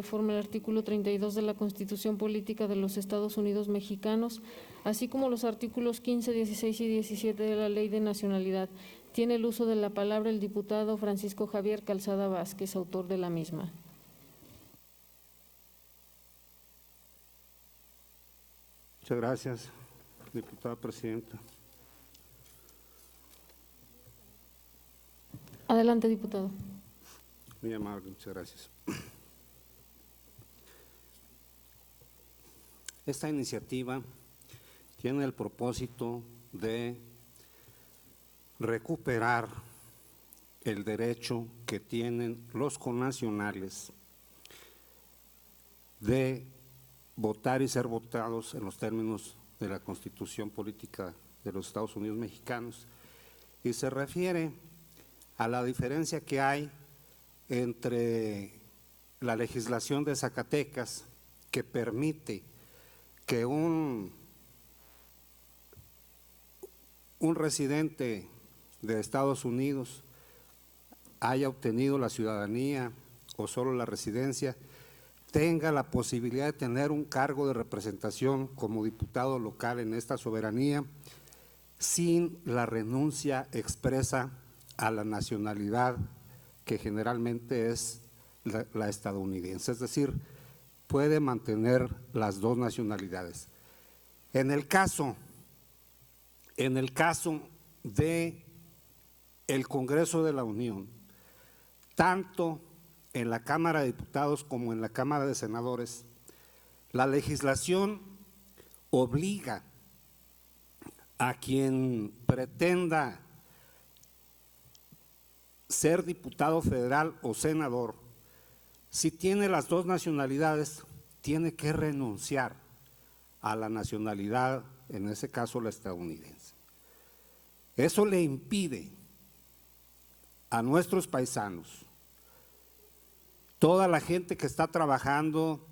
Reforma el artículo 32 de la Constitución Política de los Estados Unidos Mexicanos, así como los artículos 15, 16 y 17 de la Ley de Nacionalidad. Tiene el uso de la palabra el diputado Francisco Javier Calzada Vázquez, autor de la misma. Muchas gracias, diputada presidenta. Adelante, diputado. Muy amable, muchas gracias. Esta iniciativa tiene el propósito de recuperar el derecho que tienen los connacionales de votar y ser votados en los términos de la Constitución Política de los Estados Unidos Mexicanos, y se refiere a la diferencia que hay entre la legislación de Zacatecas, que permite que un residente de Estados Unidos haya obtenido la ciudadanía o solo la residencia, tenga la posibilidad de tener un cargo de representación como diputado local en esta soberanía sin la renuncia expresa a la nacionalidad que generalmente es la estadounidense, es decir, puede mantener las dos nacionalidades. En el caso de el Congreso de la Unión, tanto en la Cámara de Diputados como en la Cámara de Senadores, la legislación obliga a quien pretenda ser diputado federal o senador, si tiene las dos nacionalidades, tiene que renunciar a la nacionalidad, en ese caso la estadounidense. Eso le impide a nuestros paisanos, toda la gente que está trabajando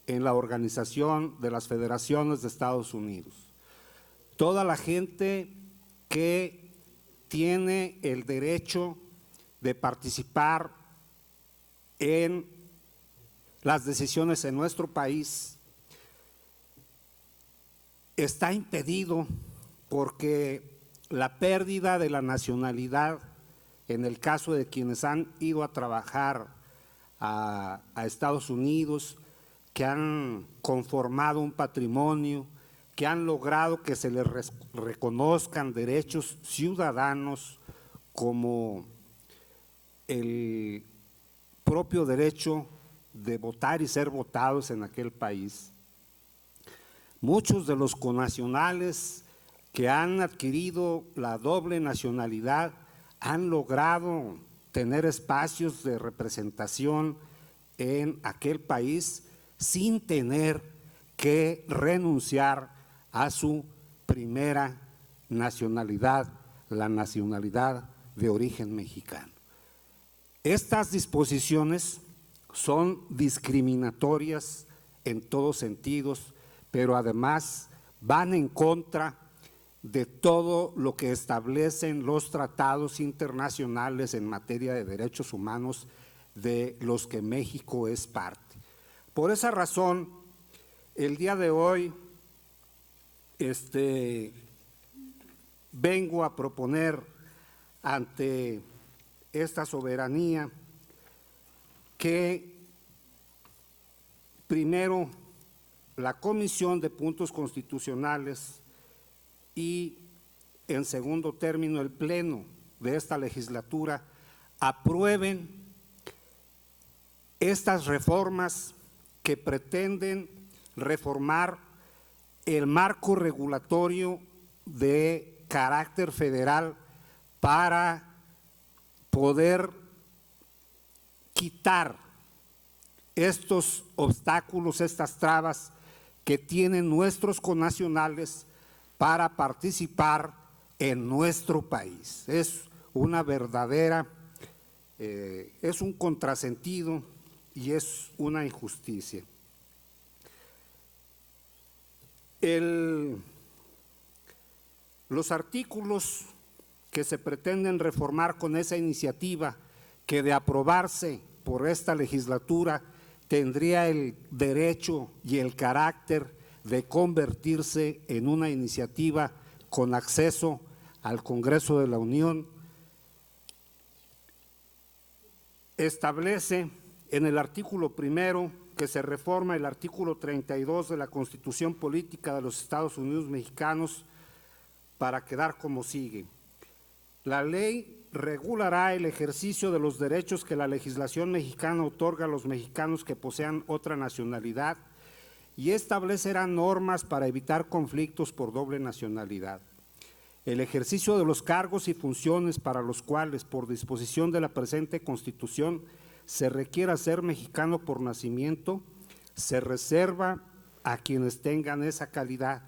en la Organización de las Federaciones de Estados Unidos, toda la gente que tiene el derecho de participar en las decisiones en nuestro país, está impedido porque la pérdida de la nacionalidad, en el caso de quienes han ido a trabajar a Estados Unidos, que han conformado un patrimonio, que han logrado que se les reconozcan derechos ciudadanos como el propio derecho de votar y ser votados en aquel país. Muchos de los connacionales que han adquirido la doble nacionalidad han logrado tener espacios de representación en aquel país sin tener que renunciar a su primera nacionalidad, la nacionalidad de origen mexicano. Estas disposiciones son discriminatorias en todos sentidos, pero además van en contra de todo lo que establecen los tratados internacionales en materia de derechos humanos de los que México es parte. Por esa razón, el día de hoy vengo a proponer ante esta soberanía que primero la Comisión de Puntos Constitucionales y en segundo término el Pleno de esta legislatura aprueben estas reformas que pretenden reformar el marco regulatorio de carácter federal para poder quitar estos obstáculos, estas trabas que tienen nuestros connacionales para participar en nuestro país. Es una verdadera, es un contrasentido y es una injusticia. Los artículos que se pretenden reformar con esa iniciativa, que de aprobarse por esta legislatura tendría el derecho y el carácter de convertirse en una iniciativa con acceso al Congreso de la Unión. Establece en el artículo primero que se reforma el artículo 32 de la Constitución Política de los Estados Unidos Mexicanos para quedar como sigue. La ley regulará el ejercicio de los derechos que la legislación mexicana otorga a los mexicanos que posean otra nacionalidad y establecerá normas para evitar conflictos por doble nacionalidad. El ejercicio de los cargos y funciones para los cuales, por disposición de la presente Constitución, se requiera ser mexicano por nacimiento, se reserva a quienes tengan esa calidad.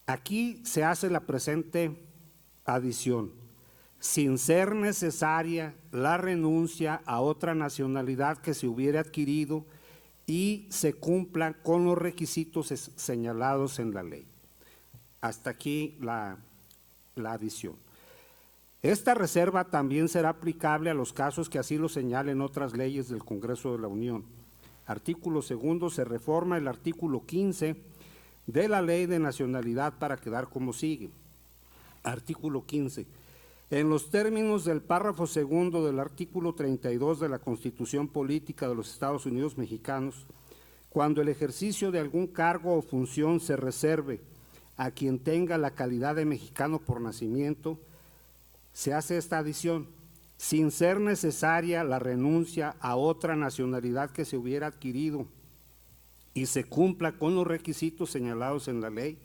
Aquí se hace la presente adición: sin ser necesaria la renuncia a otra nacionalidad que se hubiera adquirido y se cumplan con los requisitos señalados en la ley. Hasta aquí la adición. Esta reserva también será aplicable a los casos que así lo señalen otras leyes del Congreso de la Unión. Artículo segundo, se reforma el artículo 15 de la Ley de Nacionalidad para quedar como sigue. Artículo 15. En los términos del párrafo segundo del artículo 32 de la Constitución Política de los Estados Unidos Mexicanos, cuando el ejercicio de algún cargo o función se reserve a quien tenga la calidad de mexicano por nacimiento, se hace esta adición: sin ser necesaria la renuncia a otra nacionalidad que se hubiera adquirido y se cumpla con los requisitos señalados en la ley.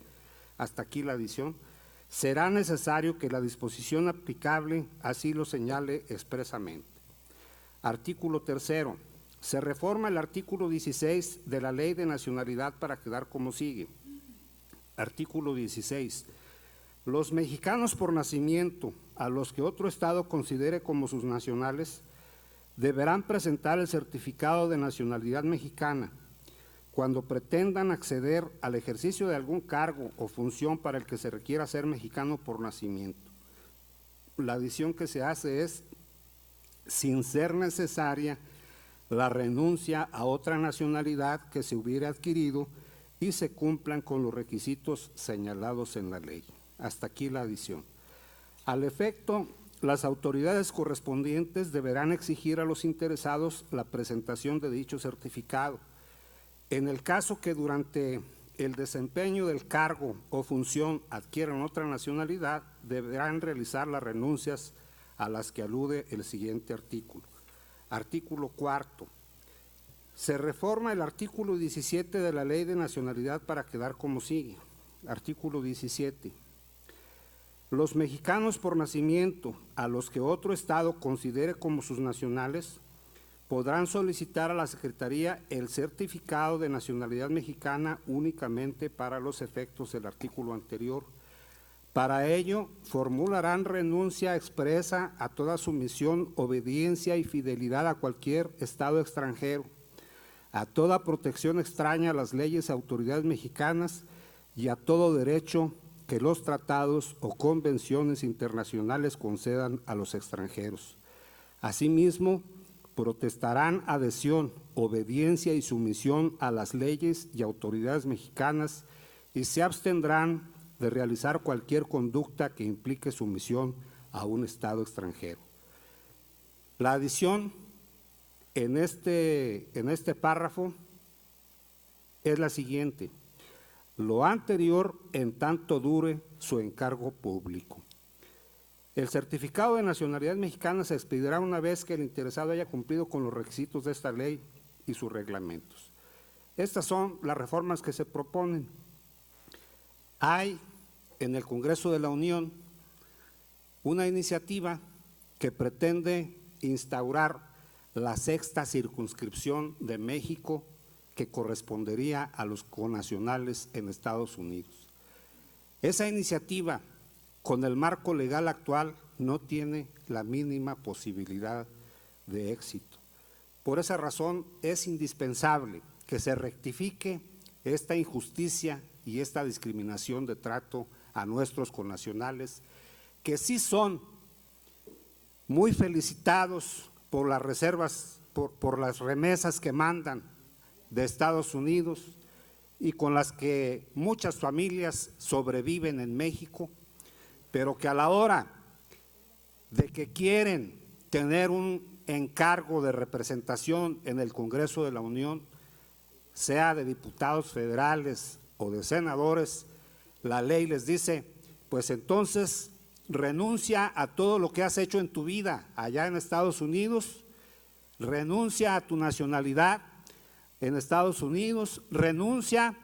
Hasta aquí la adición. Será necesario que la disposición aplicable así lo señale expresamente. Artículo tercero. Se reforma el artículo 16 de la Ley de Nacionalidad para quedar como sigue. Artículo 16. Los mexicanos por nacimiento, a los que otro Estado considere como sus nacionales, deberán presentar el certificado de nacionalidad mexicana cuando pretendan acceder al ejercicio de algún cargo o función para el que se requiera ser mexicano por nacimiento. La adición que se hace es: sin ser necesaria la renuncia a otra nacionalidad que se hubiera adquirido y se cumplan con los requisitos señalados en la ley. Hasta aquí la adición. Al efecto, las autoridades correspondientes deberán exigir a los interesados la presentación de dicho certificado. En el caso que durante el desempeño del cargo o función adquieran otra nacionalidad, deberán realizar las renuncias a las que alude el siguiente artículo. Artículo cuarto. Se reforma el artículo 17 de la Ley de Nacionalidad para quedar como sigue. Artículo 17. Los mexicanos por nacimiento, a los que otro Estado considere como sus nacionales, podrán solicitar a la Secretaría el certificado de nacionalidad mexicana únicamente para los efectos del artículo anterior. Para ello, formularán renuncia expresa a toda sumisión, obediencia y fidelidad a cualquier Estado extranjero, a toda protección extraña a las leyes y autoridades mexicanas y a todo derecho que los tratados o convenciones internacionales concedan a los extranjeros. Asimismo, protestarán adhesión, obediencia y sumisión a las leyes y autoridades mexicanas y se abstendrán de realizar cualquier conducta que implique sumisión a un Estado extranjero. La adición en este párrafo es la siguiente: lo anterior en tanto dure su encargo público. El certificado de nacionalidad mexicana se expedirá una vez que el interesado haya cumplido con los requisitos de esta ley y sus reglamentos. Estas son las reformas que se proponen. Hay en el Congreso de la Unión una iniciativa que pretende instaurar la sexta circunscripción de México, que correspondería a los connacionales en Estados Unidos. Esa iniciativa, con el marco legal actual, no tiene la mínima posibilidad de éxito. Por esa razón es indispensable que se rectifique esta injusticia y esta discriminación de trato a nuestros connacionales, que sí son muy felicitados por las reservas por las remesas que mandan de Estados Unidos y con las que muchas familias sobreviven en México, pero que a la hora de que quieren tener un encargo de representación en el Congreso de la Unión, sea de diputados federales o de senadores, la ley les dice, pues entonces renuncia a todo lo que has hecho en tu vida allá en Estados Unidos, renuncia a tu nacionalidad en Estados Unidos, renuncia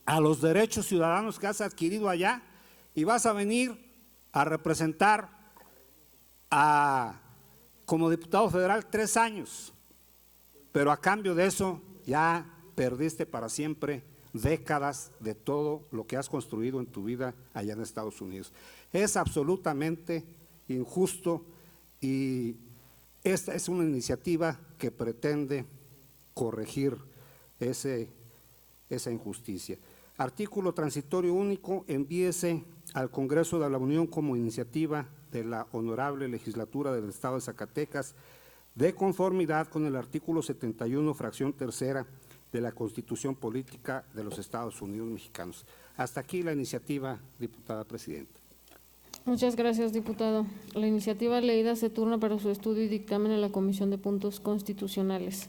a los derechos ciudadanos que has adquirido allá y vas a venir a representar como diputado federal 3 años, pero a cambio de eso ya perdiste para siempre décadas de todo lo que has construido en tu vida allá en Estados Unidos. Es absolutamente injusto y esta es una iniciativa que pretende corregir esa injusticia. Artículo transitorio único, envíese al Congreso de la Unión como iniciativa de la Honorable Legislatura del Estado de Zacatecas, de conformidad con el artículo 71, fracción tercera de la Constitución Política de los Estados Unidos Mexicanos. Hasta aquí la iniciativa, diputada presidenta. Muchas gracias, diputado. La iniciativa leída se turna para su estudio y dictamen en la Comisión de Puntos Constitucionales.